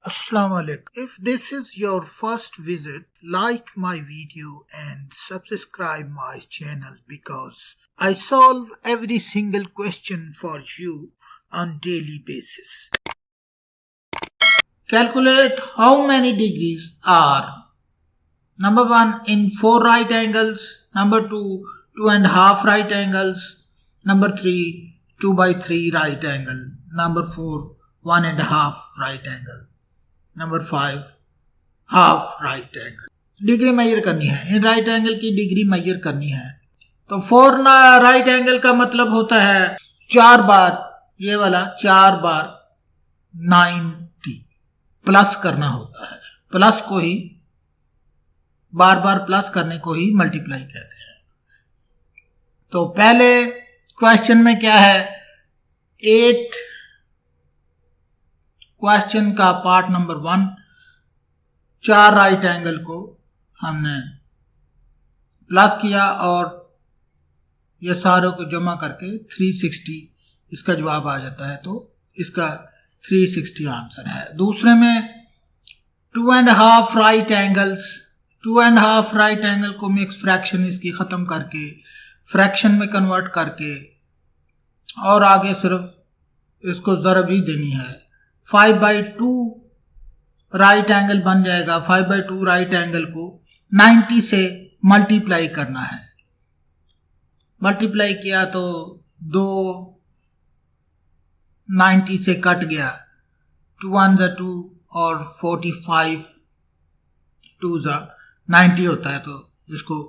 Assalamu alaikum. If this is your first visit, like my video and subscribe my channel because I solve every single question for you on daily basis. Calculate how many degrees are number 1 in 4 right angles, number 2 2.5 right angles, number 3 2 by 3 right angle, number 4 1.5 right angle, number 5 half right angle. Degree measure करनी है, इन right angle की degree measure करनी है। तो 4 right angle का मतलब होता है 4 बार, ये वाला 4 बार 90 प्लस करना होता है। प्लस को ही बार बार प्लस करने को ही मल्टीप्लाई कहते हैं। तो पहले क्वेश्चन में क्या है, 8 क्वेश्चन का पार्ट नंबर 1, 4 राइट एंगल को हमने प्लस किया और ये सारों को जमा करके 360 इसका जवाब आ जाता है। तो इसका 360 आंसर है। दूसरे में 2.5 राइट एंगल्स, 2.5 राइट एंगल को मिक्स फ्रैक्शन इसकी ख़त्म करके फ्रैक्शन में कन्वर्ट करके और आगे सिर्फ इसको ज़रब ही देनी है। 5/2 राइट एंगल बन जाएगा। 5/2 राइट एंगल को 90 से मल्टीप्लाई करना है। मल्टीप्लाई किया तो 2 90 से कट गया, 2 1 ज़ा 2 और 45 2 ज़ा 90 होता है, तो इसको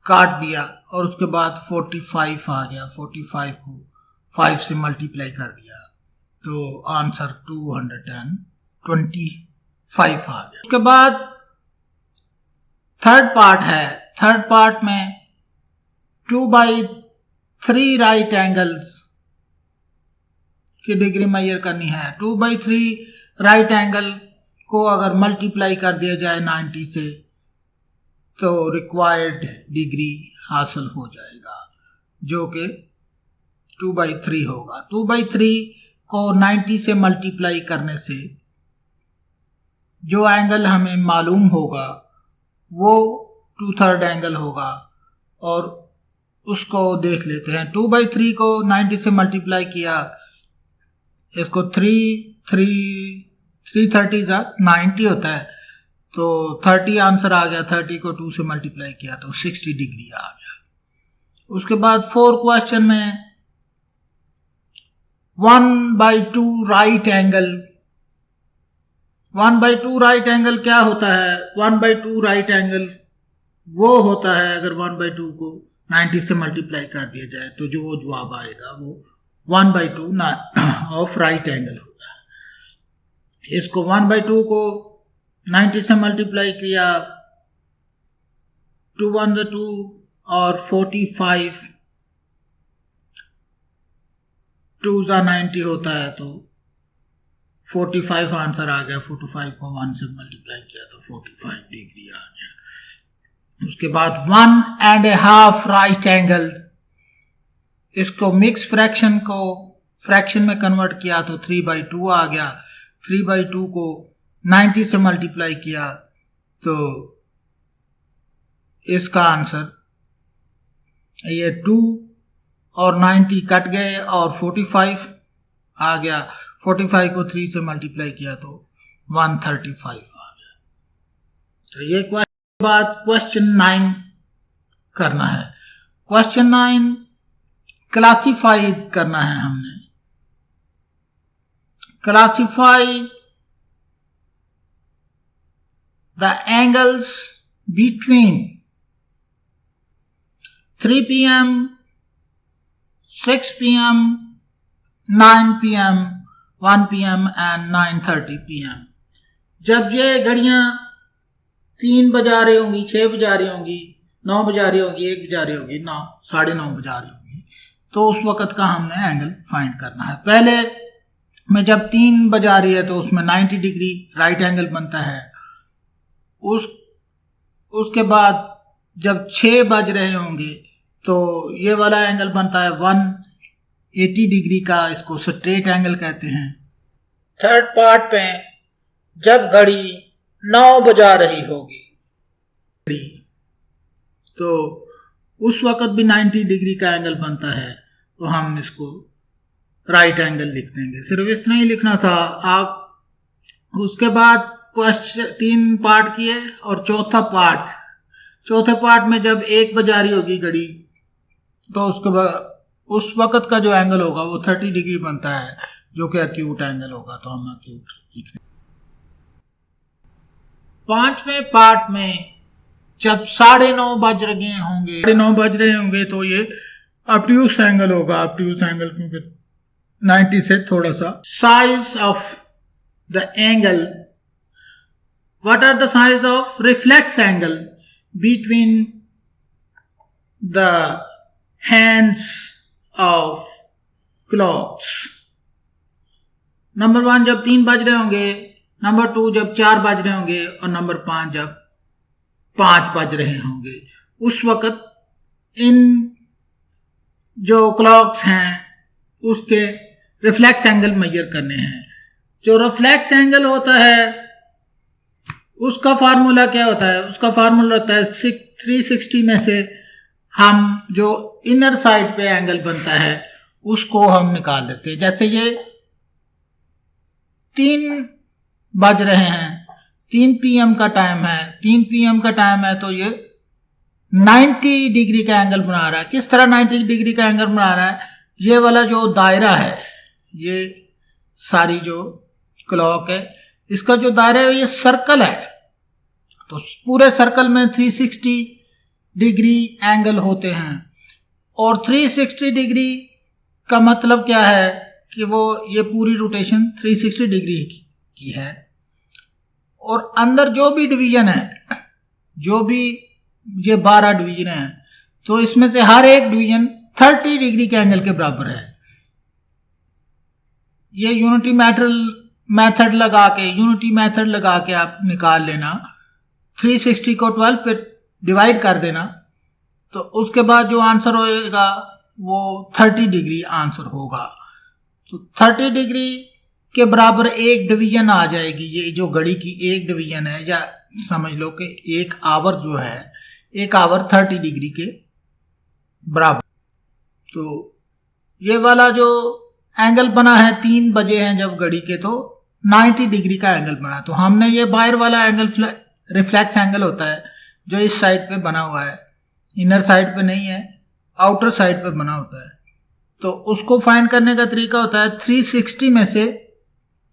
काट दिया और उसके बाद 45 आ गया। 45 को 5 से मल्टीप्लाई कर दिया तो आंसर 225 आ गया। उसके बाद थर्ड पार्ट है। थर्ड पार्ट में 2/3 राइट एंगल्स की डिग्री मेजर करनी है। 2/3 राइट एंगल को अगर मल्टीप्लाई कर दिया जाए 90 से तो रिक्वायर्ड डिग्री हासिल हो जाएगा, जो कि 2/3 होगा। 2/3 को 90 से मल्टीप्लाई करने से जो एंगल हमें मालूम होगा वो 2/3 एंगल होगा और उसको देख लेते हैं। 2/3 को 90 से मल्टीप्लाई किया, इसको 330 90 होता है, तो 30 आंसर आ गया। 30 को 2 से मल्टीप्लाई किया तो 60 डिग्री आ गया। उसके बाद 4 क्वेश्चन में 1/2 राइट एंगल। 1/2 राइट एंगल क्या होता है? 1/2 राइट एंगल वो होता है अगर 1/2 को 90 से मल्टीप्लाई कर दिया जाए तो जो जवाब आएगा वो 1/2 ऑफ राइट एंगल होता है। इसको 1/2 को 90 से मल्टीप्लाई किया, 2 1 ज़ा 2 और 45 2 ज़ा 90 होता है, तो 45 आंसर आ गया। 45 को 1 से मल्टीप्लाई किया तो 45 डिग्री आ गया। उसके बाद 1.5 राइट एंगल, इसको मिक्स फ्रैक्शन को फ्रैक्शन में कन्वर्ट किया तो 3/2 आ गया। 3/2 को 90 से मल्टीप्लाई किया तो इसका आंसर ये 2 और 90 कट गए और 45 आ गया। 45 को 3 से मल्टीप्लाई किया तो 135 आ गया। तो ये क्वेश्चन बाद क्वेश्चन 9 करना है। क्वेश्चन 9 क्लासिफाई करना है हमने। Classify the angles between 3 PM, 6 PM, 9 PM, 1 PM and 9:30 PM। जब ये घड़ियां 3 बजा रही होंगी, 6 बजा रही होंगी, 9 बजा रही होंगी, 1 बजा रही होंगी, 9 9:30 बजा रही होंगी, तो उस वक़्त का हमने एंगल फाइंड करना है। पहले में जब 3 बजा रही है तो उसमें 90 डिग्री राइट एंगल बनता है। उसके बाद जब 6 बज रहे होंगे तो ये वाला एंगल बनता है 180 डिग्री का, इसको स्ट्रेट एंगल कहते हैं। थर्ड पार्ट पे जब घड़ी 9 बजा रही होगी, तो उस वक्त भी 90 डिग्री का एंगल बनता है, तो हम इसको राइट एंगल लिख देंगे। सिर्फ इतना ही लिखना था। आप उसके बाद क्वेश्चन 3 पार्ट किए और चौथे पार्ट में जब 1 बजा रही होगी घड़ी, तो उसके बाद उस वक्त का जो एंगल होगा वो 30 डिग्री बनता है, जो कि एक्यूट एंगल होगा, तो हम एक्यूट लिख देंगे। 5वें पार्ट में जब 9:30 बज रहे होंगे तो ये ऑब्ट्यूस एंगल होगा। ऑब्ट्यूस एंगल क्योंकि 90 से थोड़ा सा। Size of the angle, what are the size of reflex angle between the hands of clocks. Number 1 जब 3 बज रहे होंगे, नंबर 2 जब 4 बज रहे होंगे, और नंबर 5 जब 5 बज रहे होंगे। उस वक्त इन जो क्लॉक्स हैं उसके रिफ्लेक्स एंगल मेजर करने हैं। जो रिफ्लेक्स एंगल होता है उसका फार्मूला क्या होता है? उसका फार्मूला होता है 360 में से हम जो इनर साइड पे एंगल बनता है उसको हम निकाल देते हैं। जैसे ये 3 बज रहे हैं, 3 PM का टाइम है, 3 PM का टाइम है, तो ये 90 डिग्री का एंगल बना रहा है। किस तरह 90 डिग्री का एंगल बना रहा है? ये वाला जो दायरा है, ये सारी जो क्लॉक है, इसका जो दायरा है ये सर्कल है, तो पूरे सर्कल में 360 डिग्री एंगल होते हैं। और 360 डिग्री का मतलब क्या है कि वो ये पूरी रोटेशन 360 डिग्री की है। और अंदर जो भी डिवीजन है, जो भी ये 12 डिवीजन है, तो इसमें से हर एक डिवीजन 30 डिग्री के एंगल के बराबर है। ये यूनिटी मेथड लगा के आप निकाल लेना। 360 को 12 पे डिवाइड कर देना, तो उसके बाद जो आंसर होएगा वो 30 डिग्री आंसर होगा। तो 30 डिग्री के बराबर एक डिवीजन आ जाएगी। ये जो घड़ी की एक डिवीजन है, या समझ लो कि एक आवर जो है, एक आवर 30 डिग्री के बराबर। तो ये वाला जो एंगल बना है, 3 बजे हैं जब घड़ी के, तो 90 डिग्री का एंगल बना। तो हमने ये बाहर वाला एंगल रिफ्लेक्स एंगल होता है जो इस साइड पे बना हुआ है, इनर साइड पे नहीं है, आउटर साइड पे बना होता है। तो उसको फाइंड करने का तरीका होता है 360 में से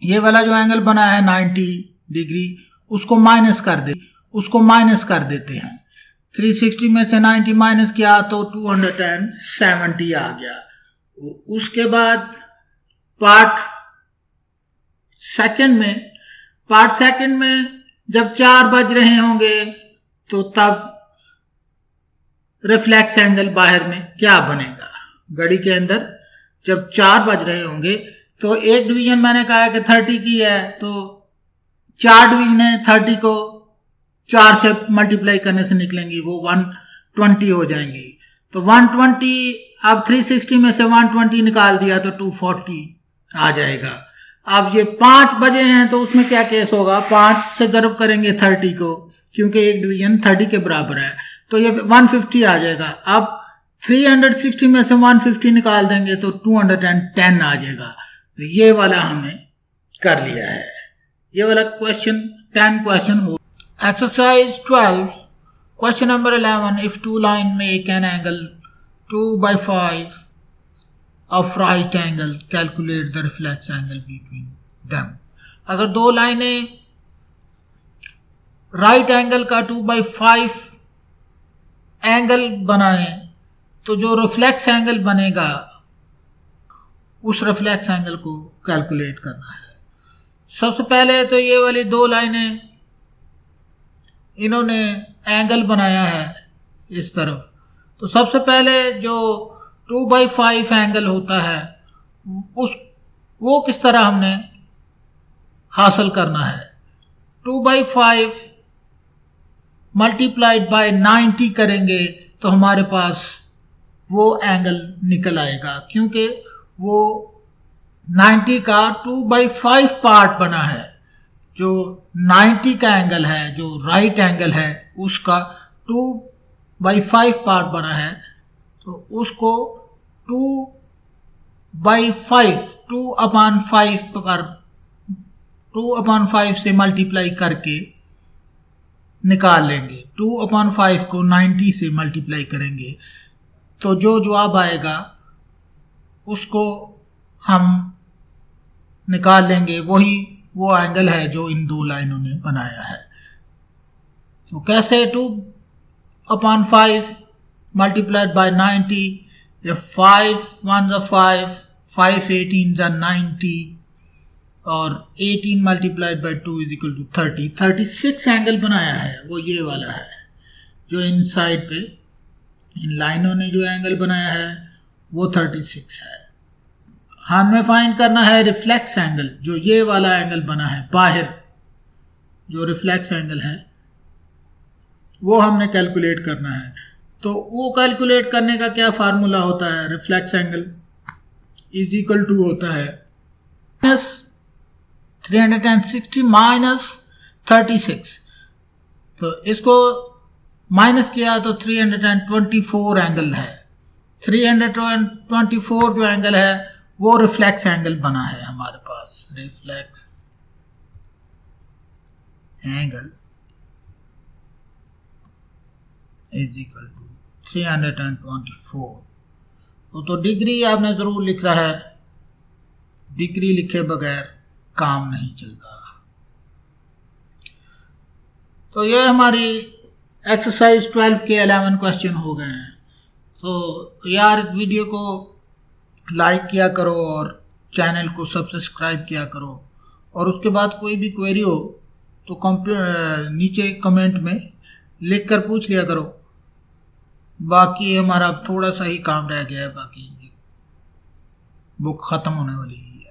ये वाला जो एंगल बना है 90 डिग्री, उसको माइनस कर देते हैं। 360 में से 90 माइनस किया तो 270 आ गया। और उसके बाद पार्ट सेकंड में जब 4 बज रहे होंगे, तो तब रिफ्लेक्स एंगल बाहर में क्या बनेगा? घड़ी के अंदर जब 4 बज रहे होंगे, तो एक डिवीजन मैंने कहा है कि 30 की है, तो 4 डिवीजन है, 30 को 4 से मल्टीप्लाई करने से निकलेंगी, वो 120 हो जाएंगी। तो 120, अब 360 में से 120 निकाल दिया तो 240 आ जाएगा। अब ये 5 बजे हैं, तो उसमें क्या केस होगा? 5 से ज़रब करेंगे 30 को, क्योंकि एक डिवीजन 30 के बराबर है, तो ये 150 आ जाएगा। अब 360 में से 150 निकाल देंगे तो 210 आ जाएगा। तो ये वाला हमने कर लिया है। ये वाला क्वेश्चन 10 क्वेश्चन हो। Exercise 12 question number 11, if 2 line make an angle 2/5 of right angle, calculate the reflex angle between them। अगर 2 लाइनें राइट एंगल का 2/5 एंगल बनाएं, तो जो रिफ्लेक्स एंगल बनेगा उस रिफ्लेक्स एंगल को कैलकुलेट करना है। सबसे पहले तो ये वाली 2 लाइनें इन्होंने एंगल बनाया है इस तरफ, तो सबसे पहले जो 2/5 एंगल होता है वो किस तरह हमने हासिल करना है? 2/5 मल्टीप्लाइड बाय 90 करेंगे तो हमारे पास वो एंगल निकल आएगा, क्योंकि वो 90 का 2/5 पार्ट बना है। जो 90 का एंगल है, जो राइट एंगल है, उसका 2/5 पार्ट बना है, तो उसको 2/5 2/5 से मल्टीप्लाई करके निकाल लेंगे। 2/5 को 90 से मल्टीप्लाई करेंगे तो जो जवाब आएगा उसको हम निकाल लेंगे, वही वो एंगल है जो इन दो लाइनों ने बनाया है। तो कैसे 2/5 मल्टीप्लाइड बाय 90, ये 5 1 5, 5 18 90 और 18 multiplied by 2 is equal to 30। 36 angle बनाया है, वो ये वाला है जो इन साइड पे इन लाइनों ने जो एंगल बनाया है वो 36 है। हमें फाइंड करना है रिफ्लेक्स एंगल, जो ये वाला एंगल बना है बाहर, जो रिफ्लेक्स एंगल है वो हमने कैलकुलेट करना है। तो वो कैलकुलेट करने का क्या फार्मूला होता है? Reflex angle is equal to होता है -360 माइनस 36। तो इसको माइनस किया तो 324 एंगल है। 324 जो एंगल है वो रिफ्लेक्स एंगल बना है हमारे पास। Reflex angle is equal to 324। तो डिग्री आपने ज़रूर लिख रहा है, डिग्री लिखे बगैर काम नहीं चलता। तो ये हमारी एक्सरसाइज 12 के 11 क्वेश्चन हो गए हैं। तो यार वीडियो को लाइक किया करो और चैनल को सब्सक्राइब किया करो, और उसके बाद कोई भी क्वेरी हो तो नीचे कमेंट में लिख कर पूछ लिया करो। बाकी हमारा थोड़ा सा ही काम रह गया है, बाकी बुक ख़त्म होने वाली है।